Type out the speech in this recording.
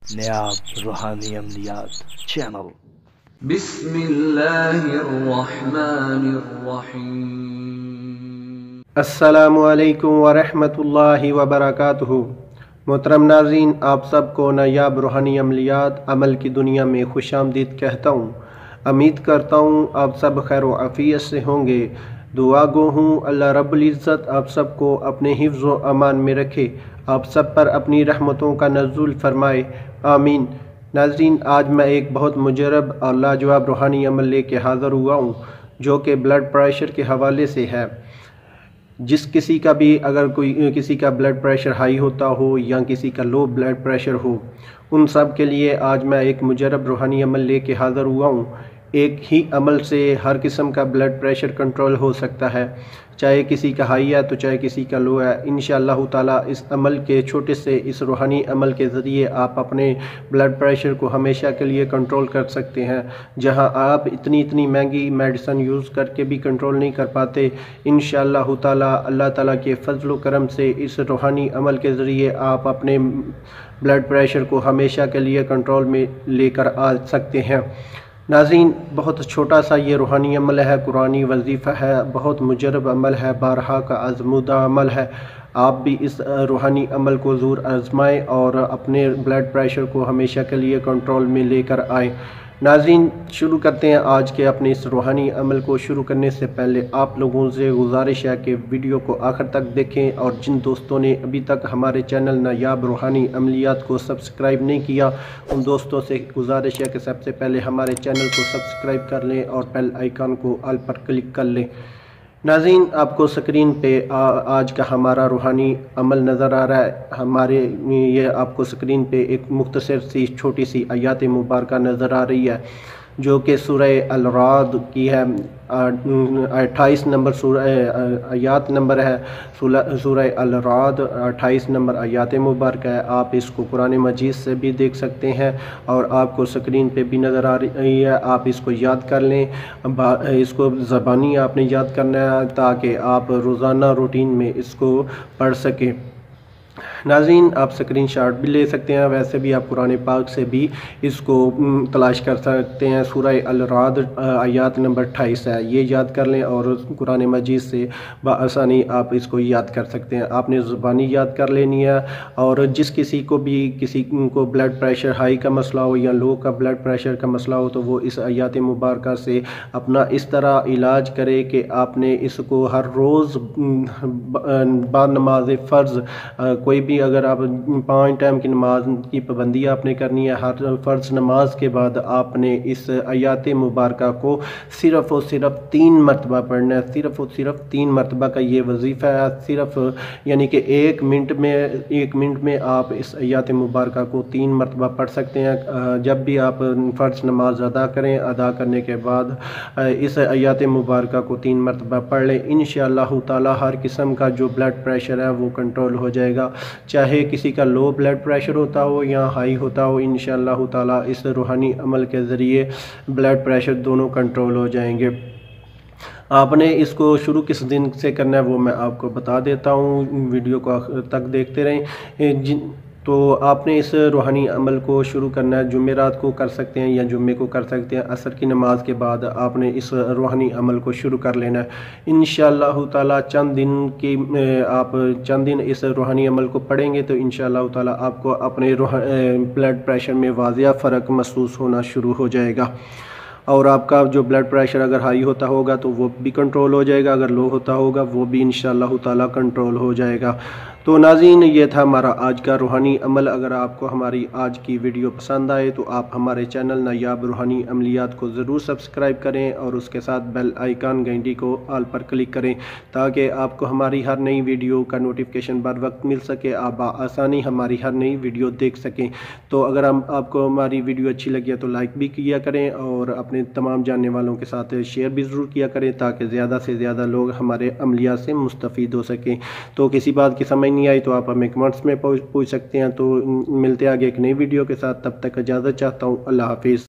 नायाब रूहानी अमलियात चैनल। बिस्मिल्लाहिर्रहमानिर्रहीम। अस्सलामु अलैकुम वरहमतुल्लाहि वबरकातुहू। मोहतरम नाज़रीन, आप सबको नायाब रूहानी अमलियात अमल की दुनिया में खुशामदीद कहता हूँ। उम्मीद करता हूँ आप सब खैर व आफियत से होंगे। दुआ गो हूँ अल्लाह रब्बुल इज़्ज़त आप सबको अपने हिफ्ज़ व अमान में रखे, आप सब पर अपनी रहमतों का नज़ुल फरमाए, आमीन। नाज़रीन, आज मैं एक बहुत मुजरब और लाजवाब रूहानी अमल लेके हाज़िर हुआ हूँ, जो कि ब्लड प्रेशर के हवाले से है। जिस किसी का भी अगर कोई किसी का ब्लड प्रेशर हाई होता हो या किसी का लो ब्लड प्रेशर हो, उन सब के लिए आज मैं एक मुजरब रूहानी अमल लेके हाज़िर हुआ हूँ। एक ही अमल से हर किस्म का ब्लड प्रेशर कंट्रोल हो सकता है, चाहे किसी का हाई है तो चाहे किसी का लो है। इंशाअल्लाह ताला इस अमल के छोटे से इस रूहानी अमल के ज़रिए आप अपने ब्लड प्रेशर को हमेशा के लिए कंट्रोल कर सकते हैं। जहां आप इतनी महंगी मेडिसिन यूज़ करके भी कंट्रोल नहीं कर पाते, इंशाअल्लाह ताला अल्लाह ताला के फजल व करम से इस रूहानी अमल के ज़रिए आप अपने ब्लड प्रेशर को हमेशा के लिए कंट्रोल में लेकर आ सकते हैं। नाज़रीन, बहुत छोटा सा ये रूहानी अमल है, कुरानी वजीफ़ा है, बहुत मुजरब अमल है, बारहा का आज़मूदा अमल है। आप भी इस रूहानी अमल को ज़रूर आज़माएँ और अपने ब्लड प्रेशर को हमेशा के लिए कंट्रोल में लेकर आएँ। नाज़रीन, शुरू करते हैं आज के अपने इस रूहानी अमल को। शुरू करने से पहले आप लोगों से गुजारिश है कि वीडियो को आखिर तक देखें, और जिन दोस्तों ने अभी तक हमारे चैनल नायाब रूहानी अमलियात को सब्सक्राइब नहीं किया, उन दोस्तों से गुजारिश है कि सबसे पहले हमारे चैनल को सब्सक्राइब कर लें और बेल आइकन को ऑल पर क्लिक कर लें। नाज़रीन, आपको स्क्रीन पे आज का हमारा रूहानी अमल नज़र आ रहा है। हमारे ये आपको स्क्रीन पे एक मुख्तसर सी छोटी सी आयत मुबारक नज़र आ रही है, जो कि सूरह अल-राद की है। 28 नंबर आयत नंबर है। सूरह अल-राद 28 नंबर आयत मुबारक है। आप इसको कुरान मजीद से भी देख सकते हैं और आपको स्क्रीन पे भी नज़र आ रही है। आप इसको याद कर लें, इसको ज़बानी आपने याद करना है ताकि आप रोज़ाना रूटीन में इसको पढ़ सकें। नाज़रीन, आप स्क्रीन शॉट भी ले सकते हैं, वैसे भी आप कुरान पाक से भी इसको तलाश कर सकते हैं। सूरह अल-राद आयत नंबर 28 है, ये याद कर लें और कुरान मजीद से बआसानी आप इसको याद कर सकते हैं। आपने ज़ुबानी याद कर लेनी है। और जिस किसी को ब्लड प्रेशर हाई का मसला हो या लो का ब्लड प्रेशर का मसला हो, तो वो इस आयत मुबारक से अपना इस तरह इलाज करे कि आपने इसको हर रोज़ बाद नमाज फ़र्ज़ कोई भी अगर आप 5 टाइम की नमाज की पाबंदी आपने करनी है, हर फ़र्ज़ नमाज के बाद आपने इस आयत मुबारक को सिर्फ़ और सिर्फ 3 मरतबा पढ़ना है। सिर्फ़ और सिर्फ 3 मरतबा का ये वजीफ़ा है। सिर्फ यानी कि 1 मिनट में आप इस आयत मुबारक को 3 मरतबा पढ़ सकते हैं। जब भी आप फ़र्ज़ नमाज अदा करें, अदा करने के बाद इस आयत मुबारक को 3 मरतबा पढ़ लें, इंशाअल्लाह ताला हर किस्म का जो ब्लड प्रेशर है वो कंट्रोल हो जाएगा। चाहे किसी का लो ब्लड प्रेशर होता हो या हाई होता हो, इंशाअल्लाह ताला इस रूहानी अमल के ज़रिए ब्लड प्रेशर दोनों कंट्रोल हो जाएंगे। आपने इसको शुरू किस दिन से करना है वो मैं आपको बता देता हूँ, वीडियो को आखिर तक देखते रहें। तो आपने इस रूहानी अमल को शुरू करना है, जुमेरात को कर सकते हैं या जुम्मे को कर सकते हैं। असर की नमाज के बाद आपने इस रूहानी अमल को शुरू कर लेना है। इंशाअल्लाह ताला चंद दिन इस रूहानी अमल को पढ़ेंगे तो इंशाअल्लाह ताला आपको अपने ब्लड प्रेशर में वाज़िया फ़र्क महसूस होना शुरू हो जाएगा। और आपका जो ब्लड प्रेशर अगर हाई होता होगा तो वो भी कंट्रोल हो जाएगा, अगर लो होता होगा वो भी इंशाअल्लाह ताला कंट्रोल हो जाएगा। तो नाज़रीन, ये था हमारा आज का रूहानी अमल। अगर आपको हमारी आज की वीडियो पसंद आए तो आप हमारे चैनल नायाब रूहानी अमलियात को ज़रूर सब्सक्राइब करें और उसके साथ बेल आइकन घंटी को ऑल पर क्लिक करें, ताकि आपको हमारी हर नई वीडियो का नोटिफिकेशन बर वक्त मिल सके, आप आसानी हमारी हर नई वीडियो देख सकें। तो अगर आपको हमारी वीडियो अच्छी लगी है तो लाइक भी किया करें और अपने तमाम जानने वालों के साथ शेयर भी ज़रूर किया करें, ताकि ज़्यादा से ज़्यादा लोग हमारे अमलियात से मुस्तफ़ीद हो सकें। तो किसी बात की समझ नहीं आई तो आप हमें कमेंट्स में पूछ सकते हैं। तो मिलते हैं आगे एक नई वीडियो के साथ, तब तक इजाज़त चाहता हूँ। अल्लाह हाफिज़।